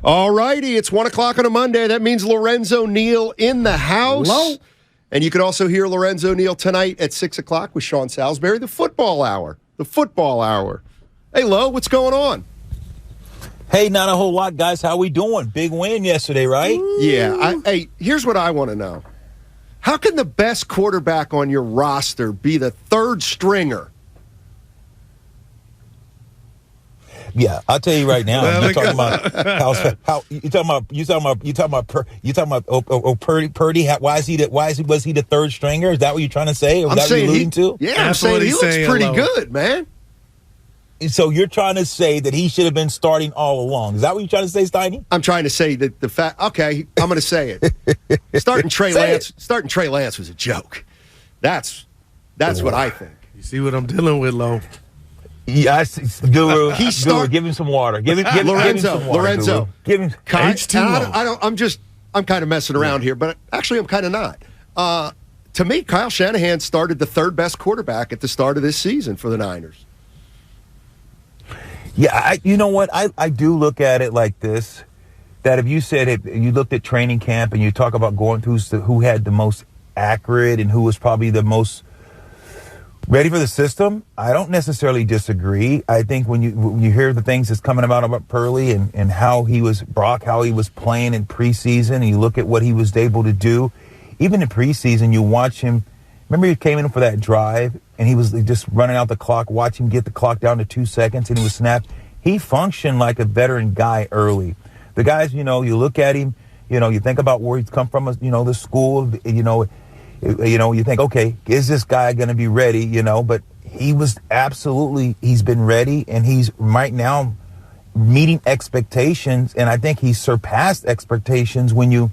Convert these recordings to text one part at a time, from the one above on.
All righty, it's 1 o'clock on a Monday. That means Lorenzo Neal in the house. Hello. And you can also hear Lorenzo Neal tonight at 6 o'clock with Sean Salisbury, the football hour. The football hour. Hey, Lo, what's going on? Hey, not a whole lot, guys. How we doing? Big win yesterday, right? Yeah. Hey, here's what I want to know. How can the best quarterback on your roster be the third stringer? Yeah, I'll tell you right now. You're talking about how you talking about Purdy. Why was he the third stringer? Is that what you're trying to say? Or was that what you're alluding to? Yeah, I'm saying he looks pretty good, man. So you're trying to say that he should have been starting all along. Is that what you're trying to say, Steiny? I'm trying to say that the fact. Okay, I'm going to say it. Starting Trey Lance was a joke. That's what I think. You see what I'm dealing with, Lo? Yes, Guru. Guru, give him some water. Give him some water, Lorenzo. Guru. Give him H2O. I'm kind of messing around here, but actually I'm kind of not. To me, Kyle Shanahan started the third best quarterback at the start of this season for the Niners. Yeah, you know what? I do look at it like this, that if you said it, you looked at training camp and you talk about going through who had the most accurate and who was probably the most ready for the system, I don't necessarily disagree. I think when you hear the things that's coming about Purdy and how he was playing in preseason, and you look at what he was able to do, even in preseason, you watch him. Remember, he came in for that drive, and he was just running out the clock. Watch him get the clock down to 2 seconds, and he was snapped. He functioned like a veteran guy early. The guys, you look at him, you think about where he's come from, the school, you think, okay, is this guy going to be ready, but he was he's been ready, and he's right now meeting expectations, and I think he surpassed expectations when you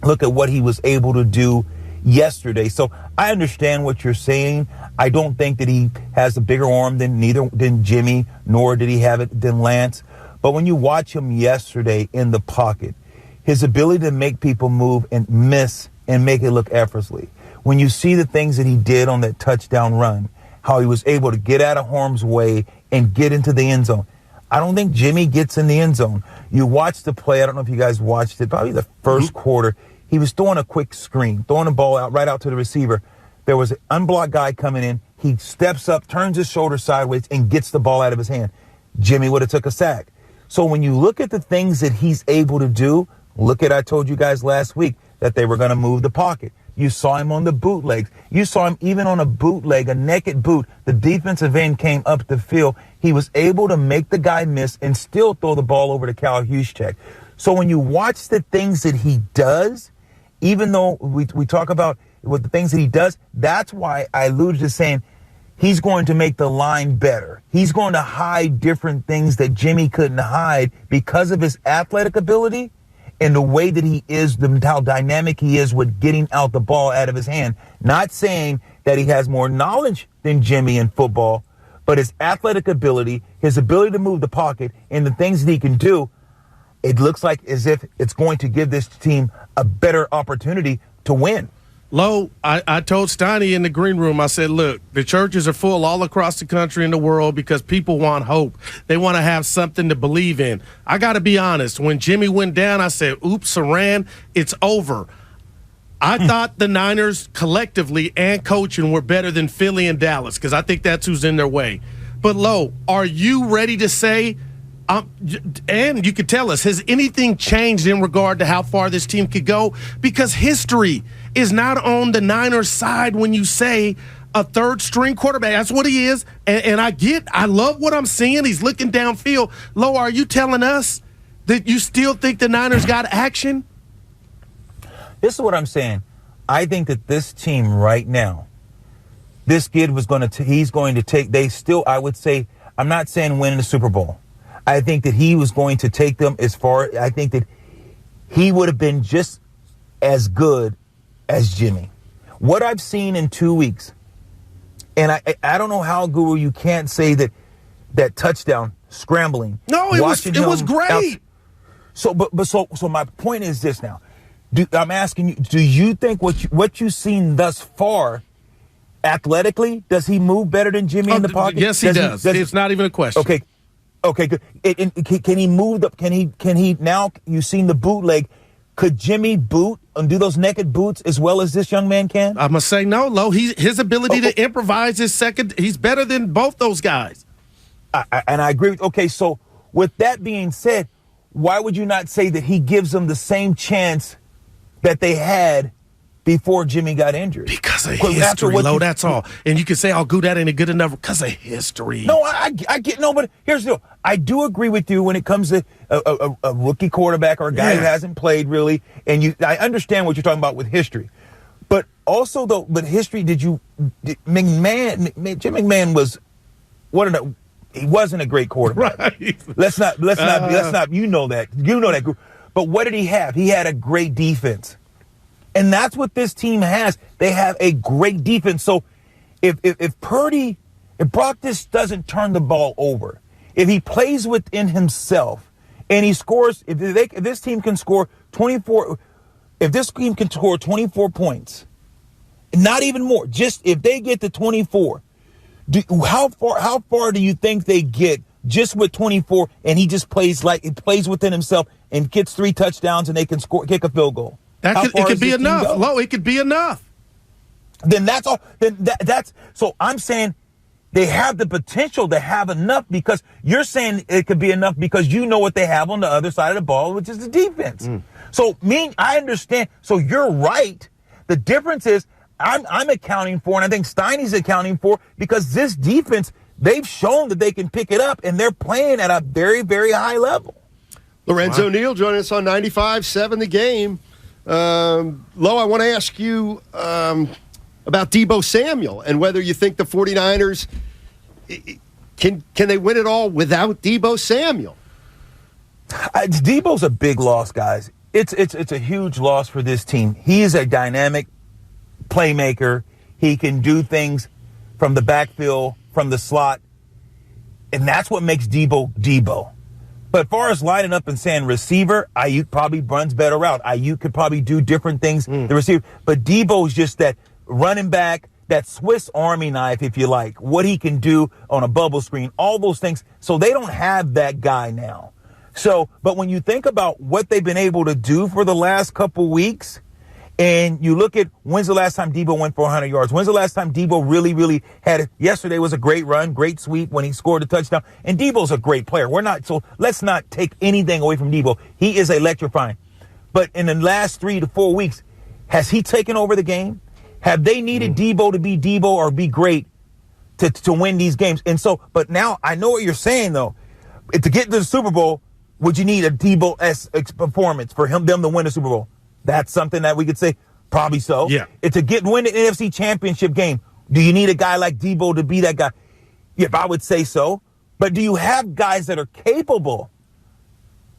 look at what he was able to do yesterday. So I understand what you're saying. I don't think that he has a bigger arm than Jimmy, nor did he have it than Lance. But when you watch him yesterday in the pocket, his ability to make people move and miss and make it look effortlessly. When you see the things that he did on that touchdown run, how he was able to get out of harm's way and get into the end zone. I don't think Jimmy gets in the end zone. You watch the play. I don't know if you guys watched it. Probably the first quarter. He was throwing a quick screen, throwing the ball right out to the receiver. There was an unblocked guy coming in. He steps up, turns his shoulder sideways, and gets the ball out of his hand. Jimmy would have took a sack. So when you look at the things that he's able to do, I told you guys last week that they were going to move the pocket. You saw him on the bootlegs. You saw him even on a bootleg, a naked boot. The defensive end came up the field. He was able to make the guy miss and still throw the ball over to Kyle Juszczyk. So when you watch the things that he does, even though we talk about what the things that he does, that's why I alluded to saying he's going to make the line better. He's going to hide different things that Jimmy couldn't hide because of his athletic ability and the way that he is, how dynamic he is with getting out the ball out of his hand. Not saying that he has more knowledge than Jimmy in football, but his athletic ability, his ability to move the pocket, and the things that he can do, it looks like as if it's going to give this team a better opportunity to win. Lo, I told Steiny in the green room, I said, look, the churches are full all across the country and the world because people want hope. They want to have something to believe in. I got to be honest. When Jimmy went down, I said, oops, Saran, it's over. I thought the Niners collectively and coaching were better than Philly and Dallas because I think that's who's in their way. But, Lo, are you ready to say, and you could tell us, has anything changed in regard to how far this team could go? Because history is not on the Niners' side when you say a third-string quarterback. That's what he is, and I love what I'm seeing. He's looking downfield. Lo, are you telling us that you still think the Niners got action? This is what I'm saying. I think that this team right now, this kid was he's going to take, I would say, I'm not saying win the Super Bowl. I think that he was going to take them as far. I think that he would have been just as good as Jimmy. What I've seen in 2 weeks, and I don't know how, Guru, you can't say that touchdown scrambling. No, it was great. So my point is this now. I'm asking you, do you think what you've seen thus far, athletically, does he move better than Jimmy in the pocket? Yes, he does. It's not even a question. Okay. Okay, good. Can he move up? Can he now? You've seen the bootleg. Could Jimmy boot and do those naked boots as well as this young man can? I must say no, Lo. His ability to improvise is second. He's better than both those guys. And I agree with. Okay, so with that being said, why would you not say that he gives them the same chance that they had before Jimmy got injured? Because of history, Lo, that's all. And you can say, oh, that ain't good enough because of history. No, I get, no, but here's the deal. I do agree with you when it comes to a rookie quarterback or a guy who hasn't played really. And I understand what you're talking about with history. But also, though, history, Jim McMahon was he wasn't a great quarterback. Right. Let's not, you know that. But what did he have? He had a great defense. And that's what this team has. They have a great defense. So if Brock just doesn't turn the ball over, if he plays within himself and he scores, if this team can score 24, if this team can score 24 points, not even more, just if they get to 24, how far do you think they get just with 24 and he just plays within himself and gets 3 touchdowns and they can kick a field goal? It could be enough. Lo, it could be enough. Then that's all. So I'm saying they have the potential to have enough because you're saying it could be enough because you know what they have on the other side of the ball, which is the defense. So I understand. So you're right. The difference is I'm accounting for, and I think Steiny's accounting for, because this defense, they've shown that they can pick it up and they're playing at a very, very high level. Lorenzo Neal joining us on 95.7 The Game. Lo, I want to ask you about Deebo Samuel and whether you think the 49ers can they win it all without Deebo Samuel? Deebo's a big loss, guys. It's a huge loss for this team. He is a dynamic playmaker. He can do things from the backfield, from the slot, and that's what makes Deebo. But as far as lining up and saying receiver, Ayuk probably runs better route. Ayuk could probably do different things, the receiver. But Deebo's just that running back, that Swiss Army knife, if you like, what he can do on a bubble screen, all those things. So they don't have that guy now. But when you think about what they've been able to do for the last couple weeks, and you look at when's the last time Deebo went for 100 yards? When's the last time Deebo really, really had it? Yesterday was a great run, great sweep when he scored a touchdown. And Deebo's a great player. So let's not take anything away from Deebo. He is electrifying. But in the last 3 to 4 weeks, has he taken over the game? Have they needed Deebo to be Deebo or be great to win these games? And so, but now I know what you're saying, though. To get to the Super Bowl, would you need a Deebo-esque performance for them to win the Super Bowl? That's something that we could say, probably so. Yeah. To win the NFC Championship game, do you need a guy like Deebo to be that guy? Yep, I would say so. But do you have guys that are capable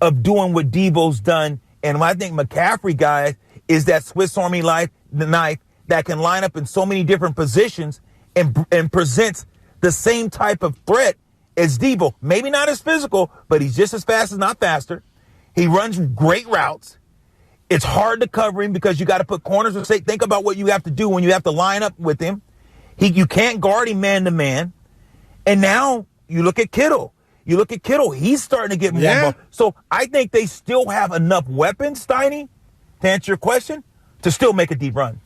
of doing what Deebo's done? And I think McCaffrey, guys, is that Swiss Army knife that can line up in so many different positions and presents the same type of threat as Deebo. Maybe not as physical, but he's just as fast, as not faster. He runs great routes. It's hard to cover him because you got to put corners or say, think about what you have to do when you have to line up with him. You can't guard him man to man. And now you look at Kittle. He's starting to get more involved. So I think they still have enough weapons, Steiny, to answer your question, to still make a deep run.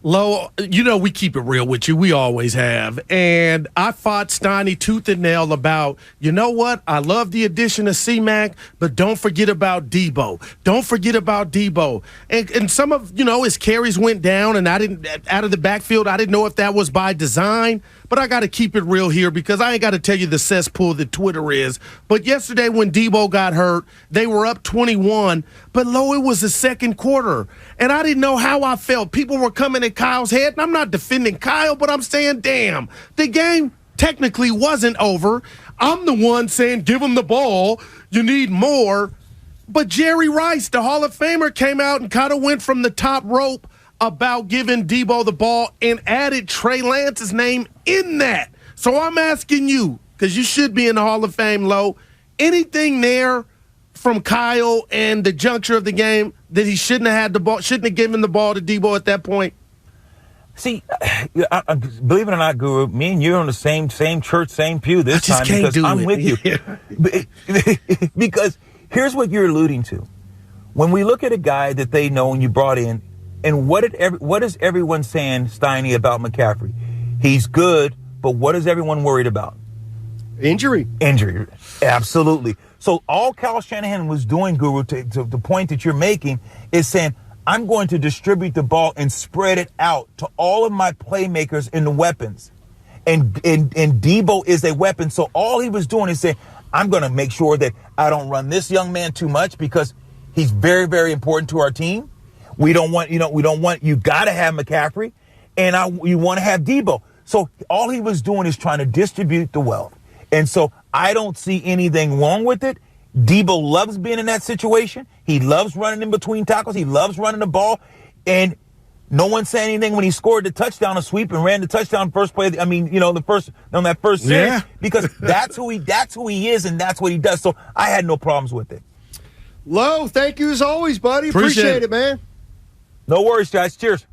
Lo, we keep it real with you. We always have. And I fought Steiny tooth and nail about, you know what? I love the addition of C-Mac, but don't forget about Deebo. And some of, his carries went down and out of the backfield, I didn't know if that was by design. But I got to keep it real here because I ain't got to tell you the cesspool that Twitter is. But yesterday when Deebo got hurt, they were up 21. But, Lo, it was the second quarter. And I didn't know how I felt. People were coming at Kyle's head. And I'm not defending Kyle, but I'm saying, damn, the game technically wasn't over. I'm the one saying, give him the ball. You need more. But Jerry Rice, the Hall of Famer, came out and kind of went from the top rope about giving Deebo the ball and added Trey Lance's name in that. So I'm asking you, because you should be in the Hall of Fame, Lo, anything there from Kyle and the juncture of the game that he shouldn't have had the ball, shouldn't have given the ball to Deebo at that point? See, believe it or not, Guru, me and you are on the same church, same pew this time because I'm with you. Because here's what you're alluding to. When we look at a guy that they know and you brought in, and what is everyone saying, Steiny, about McCaffrey? He's good, but what is everyone worried about? Injury. Absolutely. So all Kyle Shanahan was doing, Guru, to the point that you're making, is saying, I'm going to distribute the ball and spread it out to all of my playmakers and the weapons. And Deebo is a weapon. So all he was doing is saying, I'm going to make sure that I don't run this young man too much because he's very, very important to our team. You got to have McCaffrey and you want to have Deebo. So all he was doing is trying to distribute the wealth. And so I don't see anything wrong with it. Deebo loves being in that situation. He loves running in between tackles. He loves running the ball. And no one said anything when he scored the touchdown, a sweep, and ran the touchdown first play. I mean, on that first series, because that's who he is, and that's what he does. So I had no problems with it. Lo, thank you as always, buddy. Appreciate it, man. No worries, guys. Cheers.